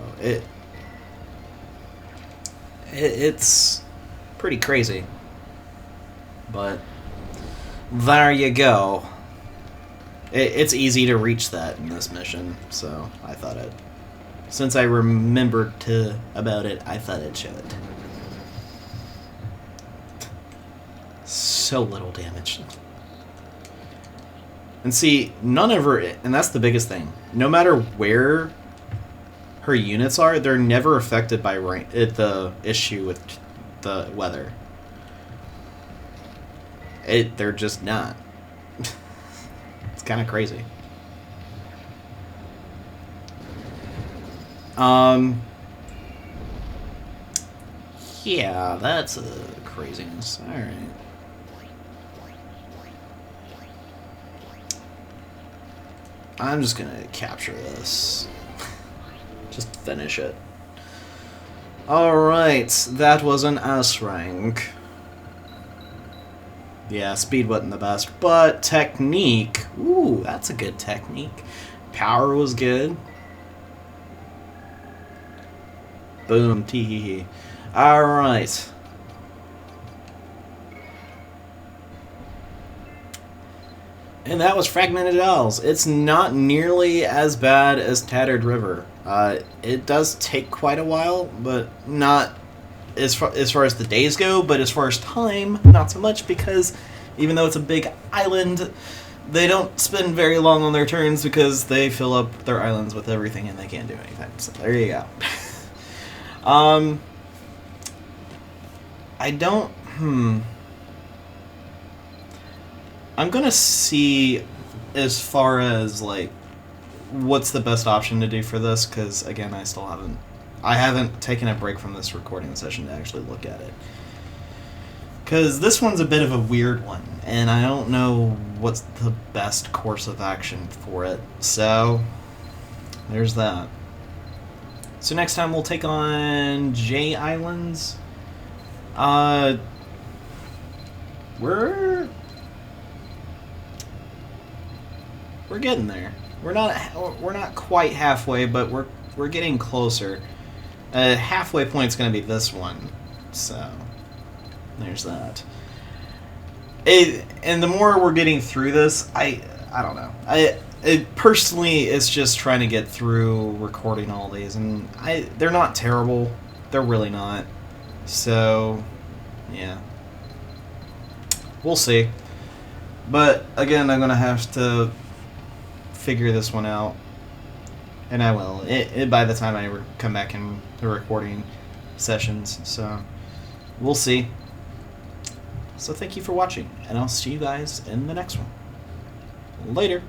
it's pretty crazy. But there you go. It's easy to reach that in this mission, so I thought it... Since I remembered about it, I thought it should. So little damage. And see, none of her... And that's the biggest thing. No matter where her units are, they're never affected by the issue with the weather. They're just not. It's kind of crazy. Yeah, that's a craziness. All right. I'm just gonna capture this. Just finish it. Alright, that was an S rank. Yeah, speed wasn't the best, but technique, ooh, that's a good technique. Power was good. Boom, tee-hee-hee. Alright. And that was Fragmented Isles. It's not nearly as bad as Tattered River. It does take quite a while, but not as far as the days go, but as far as time, not so much, because even though it's a big island, they don't spend very long on their turns because they fill up their islands with everything and they can't do anything. So there you go. I don't... I'm gonna see as far as, like, what's the best option to do for this, because, again, I haven't taken a break from this recording session to actually look at it. Because this one's a bit of a weird one, and I don't know what's the best course of action for it. So, there's that. So next time we'll take on J Islands. We're getting there. We're not quite halfway, but we're getting closer. Halfway point's going to be this one, so there's that. And the more we're getting through this, I don't know. Personally, it's just trying to get through recording all these, and they're not terrible. They're really not. So, yeah. We'll see. But again, I'm gonna have to figure this one out, and I will. By the time I come back in the recording sessions, so we'll see. So thank you for watching, and I'll see you guys in the next one. Later.